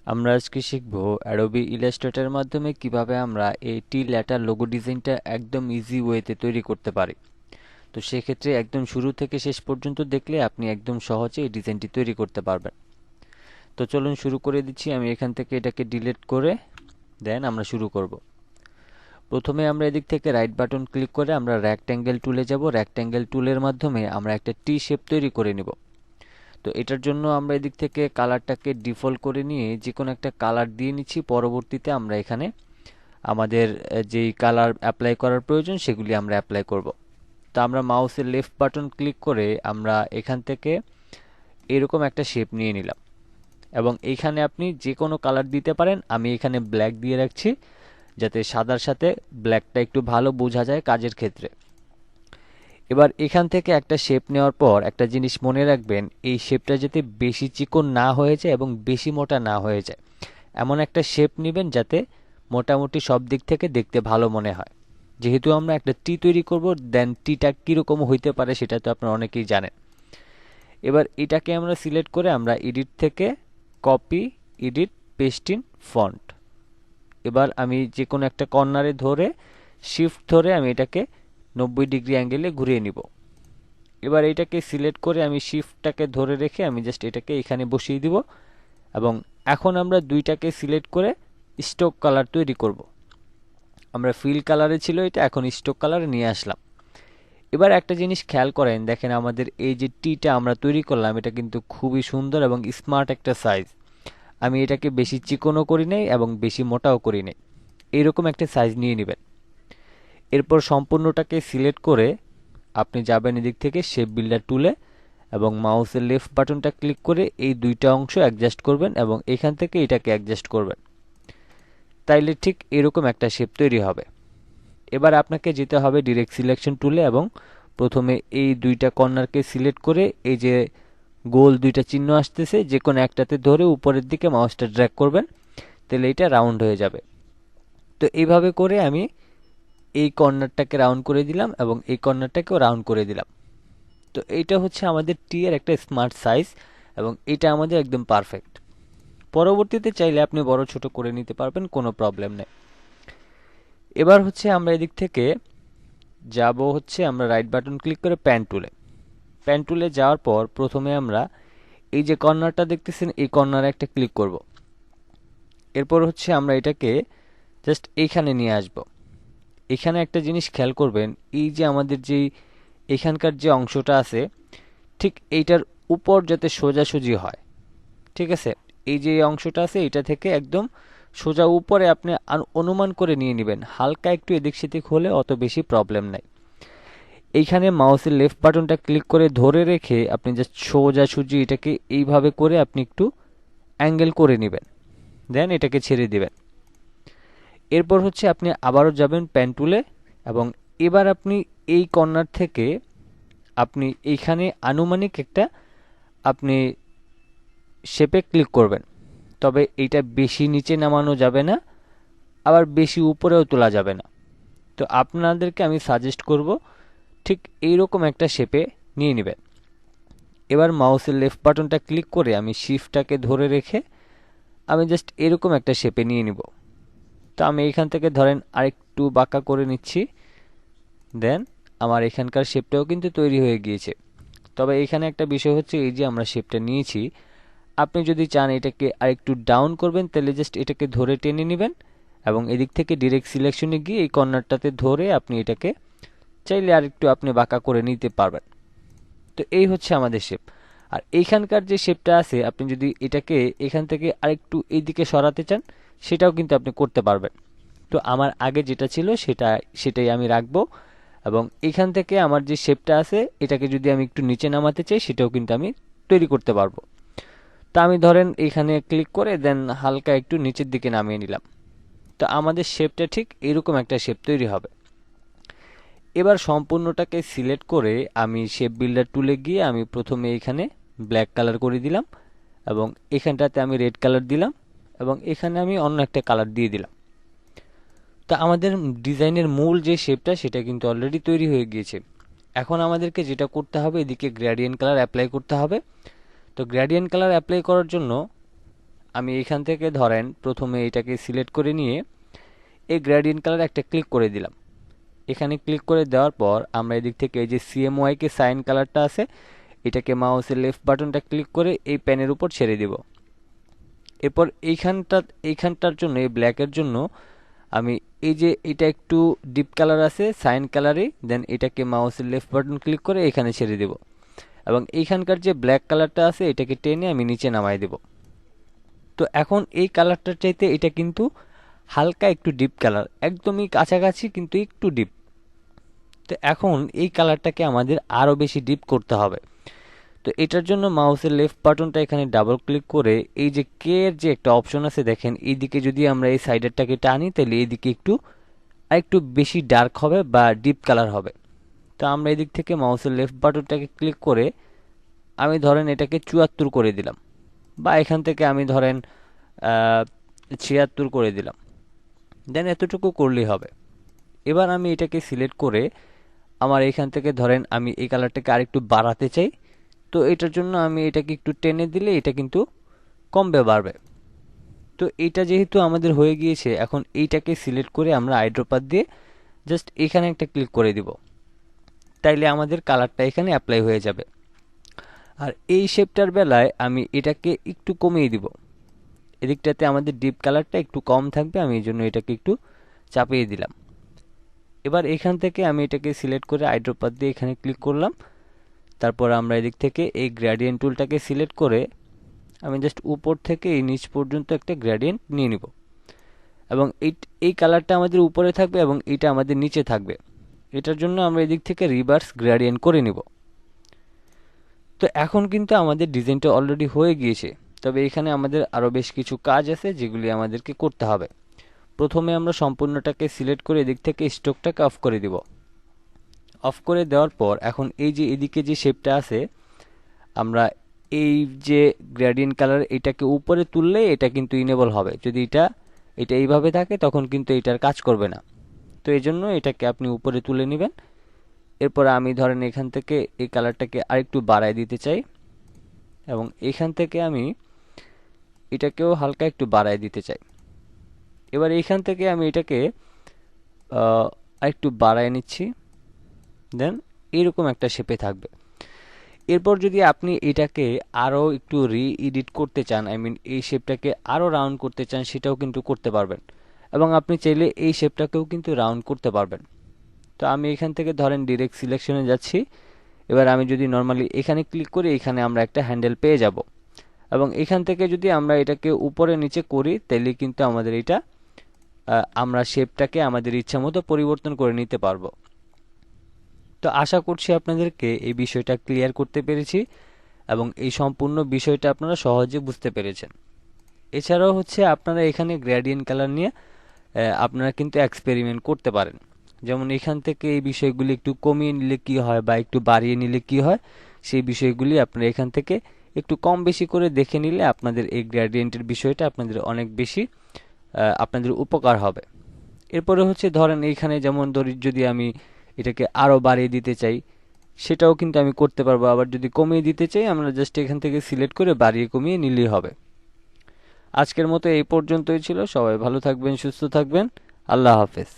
আমরা আজকে শিখব অ্যাডোবি ইলাস্ট্রেটরের মাধ্যমে কিভাবে আমরা এই টি লেটার লোগো ডিজাইনটা একদম ইজি ওয়েতে তৈরি করতে পারি। তো সেক্ষেত্রে একদম শুরু থেকে শেষ পর্যন্ত দেখলে আপনি একদম সহজে এই ডিজাইনটি তৈরি করতে পারবেন। তো চলুন শুরু করে দিচ্ছি। আমি এখান থেকে এটাকে ডিলিট করে দেন আমরা শুরু করব। প্রথমে আমরা এদিক থেকে রাইট বাটন ক্লিক করে আমরা রেক্ট্যাঙ্গেল টুলে যাব। রেক্ট্যাঙ্গেল টুলের মাধ্যমে আমরা একটা টি শেপ তৈরি করে নিব। তো এটার জন্য আমরা এদিক থেকে কালারটাকে ডিফল্ট করে নিয়ে যে কোনো একটা কালার দিয়ে নিচ্ছি। পরবর্তীতে আমরা এখানে আমাদের যেই কালার অ্যাপ্লাই করার প্রয়োজন সেগুলি আমরা অ্যাপ্লাই করব। তো আমরা মাউসের লেফট বাটন ক্লিক করে আমরা এখান থেকে এরকম একটা শেপ নিয়ে নিলাম এবং এইখানে আপনি যে কোনো কালার দিতে পারেন। আমি এখানে ব্ল্যাক দিয়ে রাখছি যাতে সাদার সাথে ব্ল্যাকটা একটু ভালো বোঝা যায় কাজের ক্ষেত্রে। এবার এখান থেকে একটা শেপ নেওয়ার পর একটা জিনিস মনে রাখবেন, এই শেপটা যাতে বেশি চিকন না হয়ে যায় এবং বেশি মোটা না হয়ে যায়, এমন একটা শেপ নেবেন যাতে মোটামুটি সব দিক থেকে দেখতে ভালো মনে হয়। যেহেতু আমরা একটা টি তৈরি করব, দেন টিটা কীরকম হইতে পারে সেটা তো আপনারা অনেকেই জানেন। এবার এটাকে আমরা সিলেক্ট করে আমরা এডিট থেকে copy, edit, paste in font. এবার আমি যে কোনো একটা কর্নারে ধরে শিফট ধরে আমি এটাকে 90 ডিগ্রি অ্যাঙ্গেলে ঘুরিয়ে নিব। এবার এটাকে সিলেক্ট করে আমি শিফটটাকে ধরে রেখে আমি জাস্ট এটাকে এখানে বসিয়ে দিব এবং এখন আমরা দুইটাকে সিলেক্ট করে স্টোক কালার তৈরি করব। আমরা ফিল কালারে ছিল এটা, এখন স্টোক কালারে নিয়ে আসলাম। এবার একটা জিনিস খেয়াল করেন, দেখেন আমাদের এই যে টিটা আমরা তৈরি করলাম এটা কিন্তু খুবই সুন্দর এবং স্মার্ট একটা সাইজ। আমি এটাকে বেশি চিকনও করি নাই এবং বেশি মোটাও করি নাই, এইরকম একটা সাইজ নিয়ে নেবেন। এরপর সম্পূর্ণটাকে সিলেক্ট করে আপনি যাবেন এদিক থেকে শেপ বিল্ডার টুলে এবং মাউসের লেফট বাটনটা ক্লিক করে এই দুইটা অংশ অ্যাডজাস্ট করবেন এবং এখান থেকে এটাকে অ্যাডজাস্ট করবেন। তাইলে ঠিক এরকম একটা শেপ তৈরি হবে। এবার আপনাকে যেতে হবে ডিরেক্ট সিলেকশন টুলে এবং প্রথমে এই দুইটা কর্নারকে সিলেক্ট করে এই যে গোল দুইটা চিহ্ন আসতেছে যে কোনো একটাতে ধরে উপরের দিকে মাউসটা ড্র্যাগ করবেন, তাহলে এটা রাউন্ড হয়ে যাবে। তো এইভাবে করে আমি এই কর্নারটাকে রাউন্ড করে দিলাম এবং এই কর্নারটাকেও রাউন্ড করে দিলাম। তো এইটা হচ্ছে আমাদের টি এর একটা স্মার্ট সাইজ এবং এটা আমাদের একদম পারফেক্ট। পরবর্তীতে চাইলে আপনি বড় ছোট করে নিতে পারবেন, কোনো প্রবলেম নেই। এবার হচ্ছে আমরা এদিক থেকে যাব হচ্ছে আমরা রাইট বাটন ক্লিক করে প্যান টুলে। প্যান টুলে যাওয়ার পর প্রথমে আমরা এই যে কর্নারটা দেখতেছেন এই কর্নারে একটা ক্লিক করব। এরপর হচ্ছে আমরা এটাকে জাস্ট এইখানে নিয়ে আসব। এখানে একটা জিনিস খেয়াল করবেন, এই যে আমাদের যেই এখানকার যে অংশটা আছে ঠিক এইটার উপর যাতে সোজাসুজি হয়। ঠিক আছে, এই যে অংশটা আছে এটা থেকে একদম সোজা উপরে আপনি অনুমান করে নিয়ে নেবেন। হালকা একটু এদিক সেদিক হলে অত বেশি প্রবলেম নাই। এইখানে মাউসের লেফট বাটনটা ক্লিক করে ধরে রেখে আপনি জাস্ট সোজাসুজি এটাকে এইভাবে করে আপনি একটু অ্যাঙ্গেল করে নেবেন, দেন এটাকে ছেড়ে দিবেন। এরপর হচ্ছে আপনি আবারও যাবেন প্যান টুলে এবং এবার আপনি এই কর্নার থেকে আপনি এইখানে আনুমানিক একটা আপনি শেপে ক্লিক করবেন। তবে এইটা বেশি নিচে নামানো যাবে না, আবার বেশি উপরেও তোলা যাবে না। তো আপনাদেরকে আমি সাজেস্ট করব ঠিক এইরকম একটা শেপে নিয়ে নেবেন। এবার মাউসের লেফট বাটনটা ক্লিক করে আমি শিফটটাকে ধরে রেখে আমি জাস্ট এরকম একটা শেপে নিয়ে নিব। তো আমি এখান থেকে ধরেন আরেকটু বাঁকা করে নিচ্ছি, দেন আমার এখানকার শেপটাও কিন্তু তৈরি হয়ে গিয়েছে। তবে এখানে একটা বিষয় হচ্ছে, এই যে আমরা শেপটা নিয়েছি, আপনি যদি চান এটাকে আরেকটু ডাউন করবেন তাহলে জাস্ট এটাকে ধরে টেনে নেবেন এবং এদিক থেকে ডিরেক্ট সিলেকশনে গিয়ে এই কর্নারটাতে ধরে আপনি এটাকে চাইলে আরেকটু আপনি বাঁকা করে নিতে পারবেন। তো এই হচ্ছে আমাদের শেপ। আর এইখানকার যে শেপটা আছে আপনি যদি এটাকে এখান থেকে আরেকটু এইদিকে সরাতে চান সেটাও কিন্তু আপনি করতে পারবেন। তো আমার আগে যেটা ছিল সেটাই আমি রাখবো এবং এখান থেকে আমার যে শেপটা আছে এটাকে যদি আমি একটু নিচে নামাতে চাই সেটাও কিন্তু আমি তৈরি করতে পারবো। তা আমি ধরেন এখানে ক্লিক করে দেন হালকা একটু নিচের দিকে নামিয়ে নিলাম। তো আমাদের শেপটা ঠিক এরকম একটা শেপ তৈরি হবে। এবার সম্পূর্ণটাকে সিলেক্ট করে আমি শেপ বিল্ডার টুলে গিয়ে আমি প্রথমে এখানে ব্ল্যাক কালার করে দিলাম এবং এখানটাতে আমি রেড কালার দিলাম এবং এখানে আমি অন্য একটা কালার দিয়ে দিলাম। তা আমাদের ডিজাইনের মূল যে শেপটা সেটা কিন্তু অলরেডি তৈরি হয়ে গিয়েছে। এখন আমাদেরকে যেটা করতে হবে, এদিকে গ্রেডিয়েন্ট কালার অ্যাপ্লাই করতে হবে। তো গ্রেডিয়েন্ট কালার অ্যাপ্লাই করার জন্য আমি এখান থেকে ধরেন প্রথমে এটাকে সিলেক্ট করে নিয়ে এই গ্রেডিয়েন্ট কালার একটা ক্লিক করে দিলাম। এখানে ক্লিক করে দেওয়ার পর আমরা এদিক থেকে এই যে CMYK কে সাইন কালারটা আছে এটাকে মাউসের লেফট বাটনটা ক্লিক করে এই প্যানের উপর ছেড়ে দিব। এরপর এইখানটার জন্য এই ব্ল্যাকের জন্য আমি এই যে এটা একটু ডিপ কালার আছে সাইন কালারে, দেন এটাকে মাউসের লেফট বাটন ক্লিক করে এখানে ছেড়ে দেব এবং এইখানকার যে ব্ল্যাক কালারটা আছে এটাকে টেনে আমি নিচে নামাই দেব। তো এখন এই কালারটার চাইতে এটা কিন্তু হালকা একটু ডিপ কালার, একদমই কাছাকাছি কিন্তু একটু ডিপ। তো এখন এই কালারটাকে আমাদের আরও বেশি ডিপ করতে হবে। তো এটার জন্য মাউসের লেফট বাটনটা এখানে ডাবল ক্লিক করে এই যে কে এর যে একটা অপশন আছে দেখেন, এইদিকে যদি আমরা এই সাইডেরটাকে টানি তাহলে এইদিকে একটু বেশি ডার্ক হবে বা ডিপ কালার হবে। তো আমরা এদিক থেকে মাউসের লেফট বাটনটাকে ক্লিক করে আমি ধরেন এটাকে ৭৪ করে দিলাম, বা এখান থেকে আমি ধরেন ৭৬ করে দিলাম, দেন এতটুকু করলেই হবে। এবার আমি এটাকে সিলেক্ট করে আমার এখান থেকে ধরেন আমি এই কালারটাকে আরেকটু বাড়াতে চাই। তো এটার জন্য আমি এটাকে একটু টেনে দিলে এটা কিন্তু কমবে বাড়বে। তো এটা যেহেতু আমাদের হয়ে গিয়েছে, এখন এইটাকে সিলেক্ট করে আমরা আইড্রপার দিয়ে জাস্ট এখানে একটা ক্লিক করে দিব, তাইলে আমাদের কালারটা এখানে অ্যাপ্লাই হয়ে যাবে। আর এই শেপটার বেলায় আমি এটাকে একটু কমিয়ে দিব, এদিকটাতে আমাদের ডিপ কালারটা একটু কম থাকবে, আমি এই জন্য এটাকে একটু চাপিয়ে দিলাম। এবার এখান থেকে আমি এটাকে সিলেক্ট করে আইড্রপার দিয়ে এখানে ক্লিক করলাম। তারপর আমরা এদিক থেকে এই গ্রেডিয়েন্ট টুলটাকে সিলেক্ট করে আমি জাস্ট উপর থেকে এই নিচ পর্যন্ত একটা গ্রেডিয়েন্ট নিয়ে নিব এবং এই কালারটা আমাদের উপরে থাকবে এবং এটা আমাদের নিচে থাকবে। এটার জন্য আমরা এদিক থেকে রিভার্স গ্রেডিয়েন্ট করে নিব। তো এখন কিন্তু আমাদের ডিজাইনটা অলরেডি হয়ে গিয়েছে, তবে এখানে আমাদের আরও বেশ কিছু কাজ আছে যেগুলি আমাদেরকে করতে হবে। প্রথমে আমরা সম্পূর্ণটাকে সিলেক্ট করে এদিক থেকে স্ট্রোকটাকে অফ করে দিব। অফ করে দেওয়ার পর এখন এই যে এদিকে যে শেপটা আছে, আমরা এই যে গ্রেডিয়েন্ট কালার এটাকে উপরে তুললে এটা কিন্তু ইনেবল হবে। যদি এটা এইভাবে থাকে তখন কিন্তু এটার কাজ করবে না। তো এই জন্য এটাকে আপনি উপরে তুলে নেবেন। এরপর আমি ধরেন এখান থেকে এই কালারটাকে আরেকটু বাড়ায় দিতে চাই এবং এখান থেকে আমি এটাকেও হালকা একটু বাড়ায় দিতে চাই। এবার এইখান থেকে আমি এটাকে আরেকটু বাড়ায় নিচ্ছি, দেন এরকম একটা শেপে থাকবে। এরপর যদি আপনি এটাকে আরও একটু এডিট করতে চান, আই মিন এই শেপটাকে আরও রাউন্ড করতে চান, সেটাও কিন্তু করতে পারবেন এবং আপনি চাইলে এই শেপটাকেও কিন্তু রাউন্ড করতে পারবেন। তো আমি এখান থেকে ধরেন ডিরেক্ট সিলেকশনে যাচ্ছি। এবার আমি যদি নর্মালি এখানে ক্লিক করি, এখানে আমরা একটা হ্যান্ডেল পেয়ে যাব এবং এখান থেকে যদি আমরা এটাকে উপরে নিচে করি তাহলে কিন্তু আমাদের এটা আমরা শেপটাকে আমাদের ইচ্ছা মতো পরিবর্তন করে নিতে পারবো। তো আশা করছি আপনাদেরকে এই বিষয়টা ক্লিয়ার করতে পেরেছি এবং এই সম্পূর্ণ বিষয়টা আপনারা সহজে বুঝতে পেরেছেন। এছাড়াও হচ্ছে আপনারা এখানে গ্রেডিয়েন্ট কালার নিয়ে আপনারা কিন্তু এক্সপেরিমেন্ট করতে পারেন। যেমন এখান থেকে এই বিষয়গুলি একটু কমিয়ে নিলে কি হয় বা একটু বাড়িয়ে নিলে কি হয়, সেই বিষয়গুলি আপনারা এখান থেকে একটু কম বেশি করে দেখে নিলে আপনাদের এই গ্রেডিয়েন্টের বিষয়টা আপনাদের অনেক বেশি আপনাদের উপকার হবে। এরপরে হচ্ছে ধরেন এইখানে যেমন যদি আমি এটাকে আরও বাড়িয়ে দিতে চাই সেটাও কিন্তু আমি করতে পারবো, আবার যদি কমিয়ে দিতে চাই আমরা জাস্ট এখান থেকে সিলেক্ট করে বাড়িয়ে কমিয়ে নিলেই হবে। আজকের মতো এই পর্যন্তই ছিল। সবাই ভালো থাকবেন, সুস্থ থাকবেন। আল্লাহ হাফেজ।